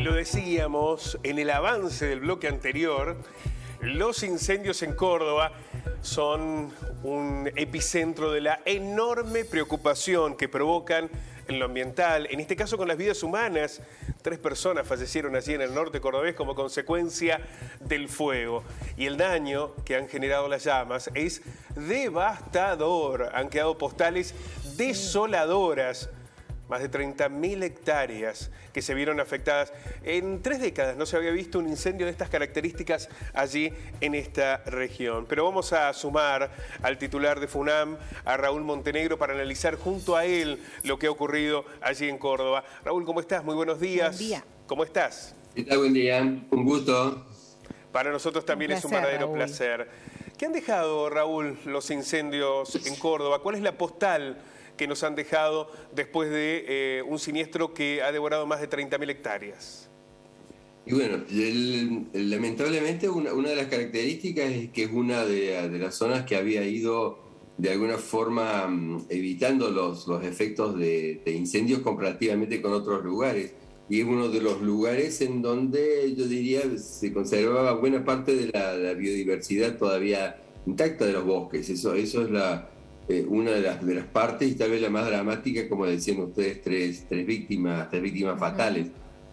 lo decíamos en el avance del bloque anterior, los incendios en Córdoba son un epicentro de la enorme preocupación que provocan en lo ambiental, en este caso con las vidas humanas. 3 personas fallecieron allí en el norte cordobés como consecuencia del fuego. Y el daño que han generado las llamas es devastador. Han quedado postales desoladoras. Más de 30.000 hectáreas que se vieron afectadas. En 3 décadas no se había visto un incendio de estas características allí en esta región. Pero vamos a sumar al titular de FUNAM, a Raúl Montenegro, para analizar junto a él lo que ha ocurrido allí en Córdoba. Raúl, ¿cómo estás? Muy buenos días. Buen día. ¿Cómo estás? ¿Qué tal? Buen día. Un gusto. Para nosotros también es un verdadero placer. ¿Qué han dejado, Raúl, los incendios en Córdoba? ¿Cuál es la postal que nos han dejado después de un siniestro que ha devorado más de 30.000 hectáreas? Y bueno, lamentablemente una de las características es que es una de las zonas que había ido de alguna forma evitando los efectos de incendios comparativamente con otros lugares. Y es uno de los lugares en donde yo diría se conservaba buena parte de la biodiversidad todavía intacta de los bosques. Eso es una de las partes, y tal vez la más dramática, como decían ustedes, tres víctimas fatales.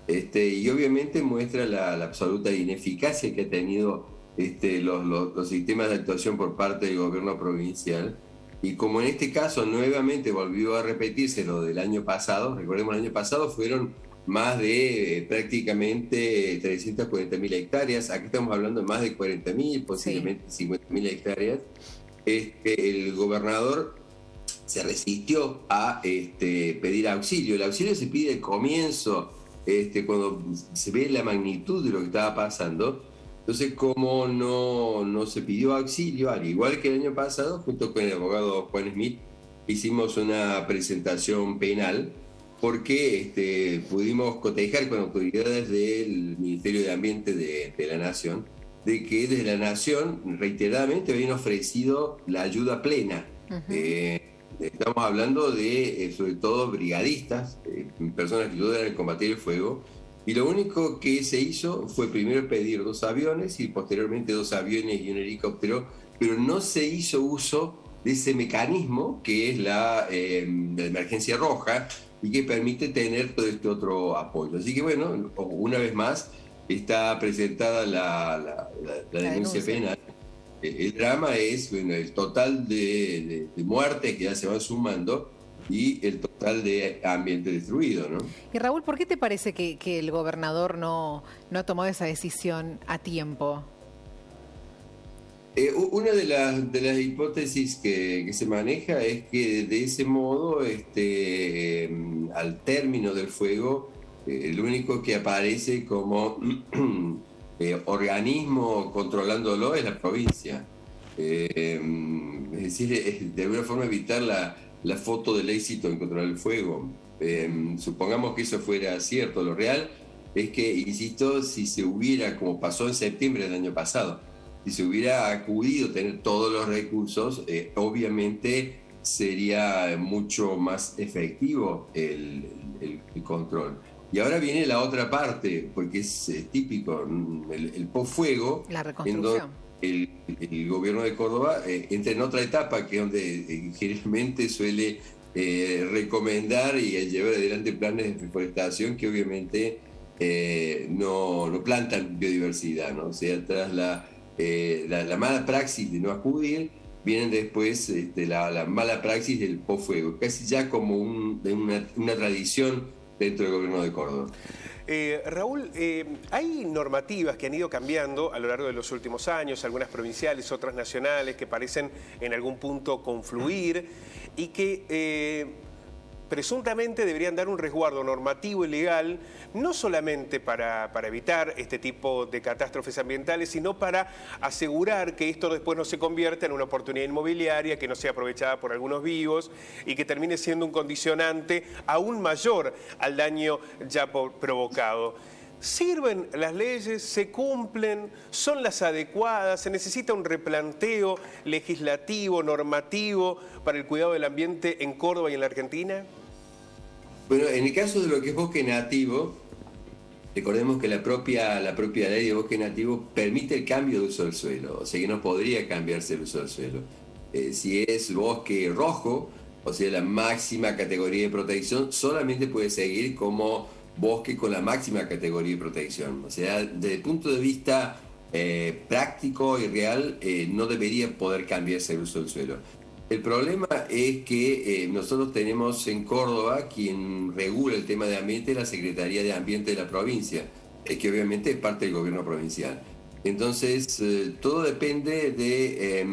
Y obviamente muestra la absoluta ineficacia que ha tenido los sistemas de actuación por parte del gobierno provincial. Y como en este caso nuevamente volvió a repetirse lo del año pasado, recordemos el año pasado fueron más de prácticamente 340.000 hectáreas, aquí estamos hablando de más de 40.000, posiblemente 50.000 hectáreas. El gobernador se resistió a pedir auxilio. El auxilio se pide al comienzo, cuando se ve la magnitud de lo que estaba pasando. Entonces, como no se pidió auxilio, al igual que el año pasado, junto con el abogado Juan Smith, hicimos una presentación penal porque pudimos cotejar con autoridades del Ministerio de Ambiente de la Nación, de que desde la Nación reiteradamente habían ofrecido la ayuda plena. Estamos hablando de, sobre todo, brigadistas, personas que ayudan a combatir el fuego, y lo único que se hizo fue primero pedir 2 aviones y posteriormente 2 aviones y un helicóptero, pero no se hizo uso de ese mecanismo que es la emergencia roja y que permite tener todo este otro apoyo. Así que bueno, una vez más, está presentada la denuncia penal. El drama es el total de muertes que ya se van sumando y el total de ambiente destruido, ¿no? Y Raúl, ¿por qué te parece que el gobernador no ha tomado esa decisión a tiempo? Una de las hipótesis que se maneja es que de ese modo, al término del fuego, lo único que aparece como organismo controlándolo es la provincia. Es decir, de alguna forma evitar la foto del éxito en controlar el fuego. Supongamos que eso fuera cierto. Lo real es que, insisto, si se hubiera, como pasó en septiembre del año pasado, si se hubiera acudido a tener todos los recursos, obviamente sería mucho más efectivo el control. Y ahora viene la otra parte, porque es típico, el posfuego, la reconstrucción. En donde el gobierno de Córdoba entra en otra etapa, que es donde generalmente suele recomendar y llevar adelante planes de reforestación que obviamente no plantan biodiversidad, ¿no? O sea, tras la mala praxis de no acudir, vienen después la mala praxis del posfuego, casi ya como una tradición dentro del gobierno de Córdoba. Raúl, hay normativas que han ido cambiando a lo largo de los últimos años, algunas provinciales, otras nacionales, que parecen en algún punto confluir y que presuntamente deberían dar un resguardo normativo y legal, no solamente para evitar este tipo de catástrofes ambientales, sino para asegurar que esto después no se convierta en una oportunidad inmobiliaria que no sea aprovechada por algunos vivos y que termine siendo un condicionante aún mayor al daño ya provocado. ¿Sirven las leyes? ¿Se cumplen? ¿Son las adecuadas? ¿Se necesita un replanteo legislativo, normativo para el cuidado del ambiente en Córdoba y en la Argentina? Bueno, en el caso de lo que es bosque nativo, Recordemos que la propia ley de bosque nativo permite el cambio de uso del suelo, o sea que no podría cambiarse el uso del suelo. Si es bosque rojo, o sea, la máxima categoría de protección, solamente puede seguir como bosque con la máxima categoría de protección. O sea, desde el punto de vista práctico y real, no debería poder cambiarse el uso del suelo. El problema es que nosotros tenemos en Córdoba quien regula el tema de ambiente, la Secretaría de Ambiente de la provincia, que obviamente es parte del gobierno provincial. Entonces, todo depende de,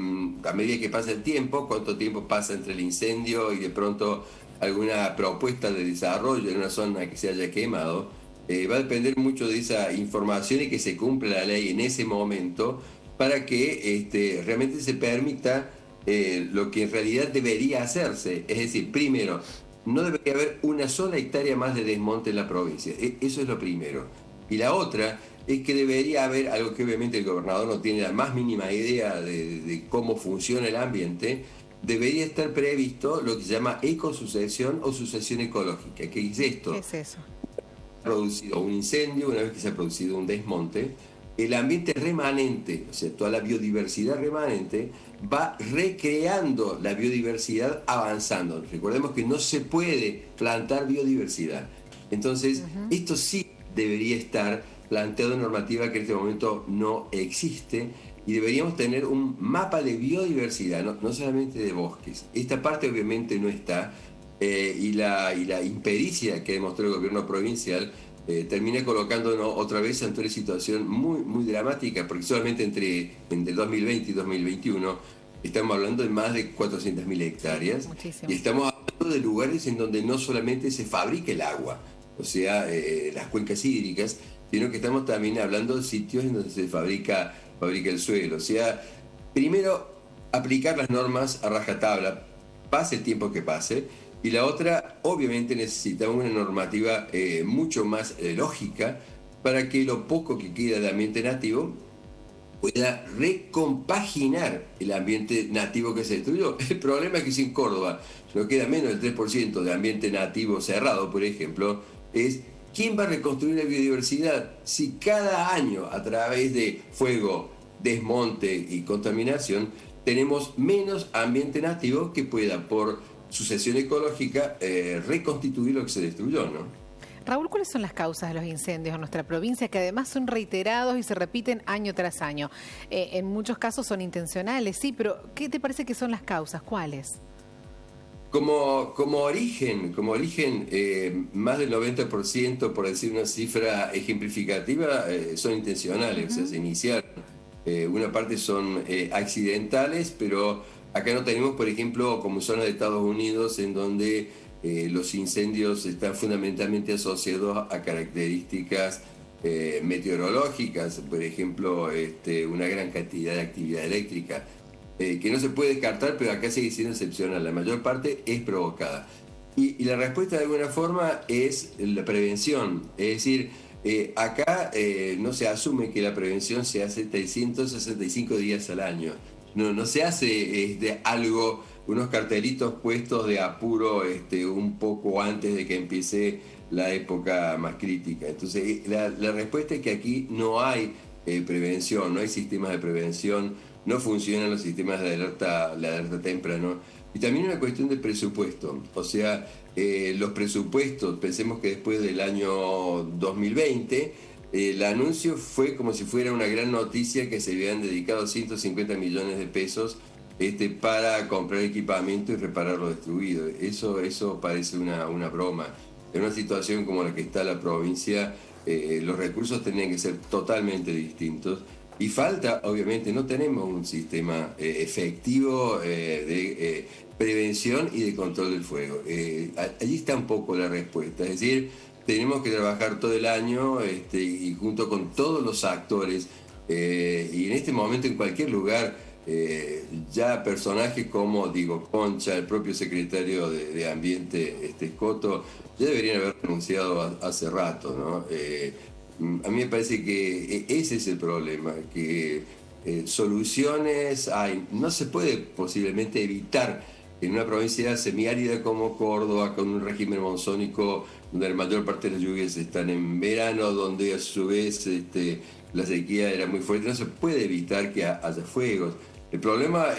a medida que pasa el tiempo, cuánto tiempo pasa entre el incendio y de pronto alguna propuesta de desarrollo en una zona que se haya quemado. Va a depender mucho de esa información y que se cumpla la ley en ese momento para que realmente se permita lo que en realidad debería hacerse. Es decir, primero, no debería haber una sola hectárea más de desmonte en la provincia. Eso es lo primero. Y la otra es que debería haber algo que obviamente el gobernador no tiene la más mínima idea de cómo funciona el ambiente. Debería estar previsto lo que se llama ecossucesión o sucesión ecológica. ¿Qué es esto? ¿Qué es eso? Producido un incendio, una vez que se ha producido un desmonte, el ambiente remanente, o sea, toda la biodiversidad remanente, va recreando la biodiversidad avanzando. Recordemos que no se puede plantar biodiversidad. Entonces, esto sí debería estar planteado en normativa que en este momento no existe y deberíamos tener un mapa de biodiversidad, no solamente de bosques. Esta parte obviamente no está y la impericia que demostró el gobierno provincial termina colocándonos otra vez ante una situación muy, muy dramática, porque solamente entre el 2020 y 2021 estamos hablando de más de 400.000 hectáreas. Muchísimo. Y estamos hablando de lugares en donde no solamente se fabrica el agua, o sea, las cuencas hídricas, sino que estamos también hablando de sitios en donde se fabrica el suelo. O sea, primero, aplicar las normas a rajatabla, pase el tiempo que pase. Y la otra, obviamente necesitamos una normativa mucho más lógica para que lo poco que queda de ambiente nativo pueda recompaginar el ambiente nativo que se destruyó. El problema es que si en Córdoba no queda menos del 3% de ambiente nativo cerrado, por ejemplo, es ¿quién va a reconstruir la biodiversidad si cada año a través de fuego, desmonte y contaminación tenemos menos ambiente nativo que pueda por sucesión ecológica reconstituir lo que se destruyó, ¿no? Raúl, ¿cuáles son las causas de los incendios en nuestra provincia, que además son reiterados y se repiten año tras año? En muchos casos son intencionales, sí, pero ¿qué te parece que son las causas? ¿Cuáles? Como origen, más del 90%, por decir una cifra ejemplificativa, son intencionales, o sea, se iniciaron. Una parte son accidentales, pero acá no tenemos, por ejemplo, como zonas de Estados Unidos, en donde los incendios están fundamentalmente asociados a características meteorológicas, por ejemplo, una gran cantidad de actividad eléctrica, que no se puede descartar, pero acá sigue siendo excepcional. La mayor parte es provocada. Y la respuesta de alguna forma es la prevención, es decir, acá no se asume que la prevención se hace 365 días al año. No se hace algo, unos cartelitos puestos de apuro un poco antes de que empiece la época más crítica. Entonces, la respuesta es que aquí no hay prevención, no hay sistemas de prevención, no funcionan los sistemas de alerta temprano. Y también una cuestión de presupuesto. O sea, los presupuestos, pensemos que después del año 2020, el anuncio fue como si fuera una gran noticia que se habían dedicado 150 millones de pesos para comprar equipamiento y reparar lo destruido. Eso parece una broma. En una situación como la que está la provincia, los recursos tendrían que ser totalmente distintos. Y falta, obviamente, no tenemos un sistema efectivo de prevención y de control del fuego. Allí está un poco la respuesta. Es decir, tenemos que trabajar todo el año y junto con todos los actores. Y en este momento, en cualquier lugar, ya personajes como Diego Concha, el propio secretario de Ambiente, Escoto, ya deberían haber renunciado hace rato, ¿no? A mí me parece que ese es el problema, que soluciones hay. No se puede posiblemente evitar en una provincia semiárida como Córdoba, con un régimen monzónico donde la mayor parte de las lluvias están en verano, donde a su vez la sequía era muy fuerte, no se puede evitar que haya fuegos. El problema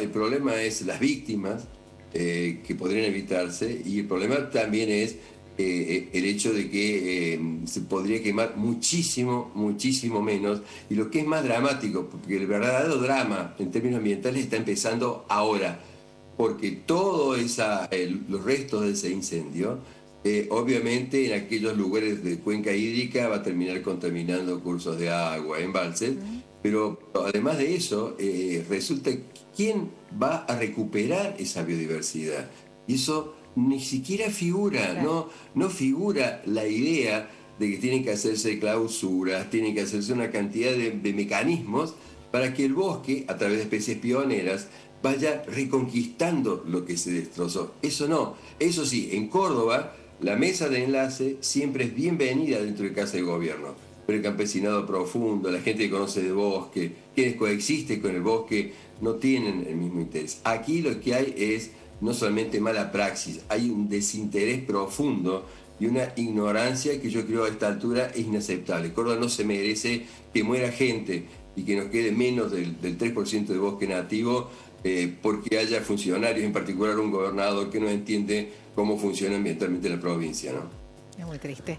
es las víctimas, que podrían evitarse, y el problema también es el hecho de que se podría quemar muchísimo menos, y lo que es más dramático, porque el verdadero drama en términos ambientales está empezando ahora, porque los restos de ese incendio, obviamente en aquellos lugares de cuenca hídrica va a terminar contaminando cursos de agua, embalses, pero además de eso, resulta quién va a recuperar esa biodiversidad. Y eso ni siquiera figura, Claro. no figura la idea de que tienen que hacerse clausuras, tienen que hacerse una cantidad de mecanismos para que el bosque, a través de especies pioneras, vaya reconquistando lo que se destrozó. Eso no. Eso sí, en Córdoba, la mesa de enlace siempre es bienvenida dentro de Casa de Gobierno. Pero el campesinado profundo, la gente que conoce de bosque, quienes coexisten con el bosque, no tienen el mismo interés. Aquí lo que hay es no solamente mala praxis, hay un desinterés profundo y una ignorancia que yo creo a esta altura es inaceptable. Córdoba no se merece que muera gente y que nos quede menos del 3% de bosque nativo, porque haya funcionarios, en particular un gobernador que no entiende cómo funciona ambientalmente la provincia, ¿no? Es muy triste.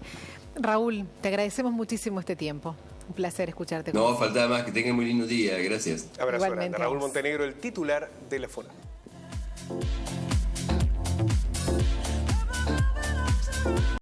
Raúl, te agradecemos muchísimo este tiempo. Un placer escucharte. No, faltaba más, que tengan muy lindo día, gracias. Abrazo Igualmente, grande. Raúl vamos. Montenegro, el titular de la FONAP.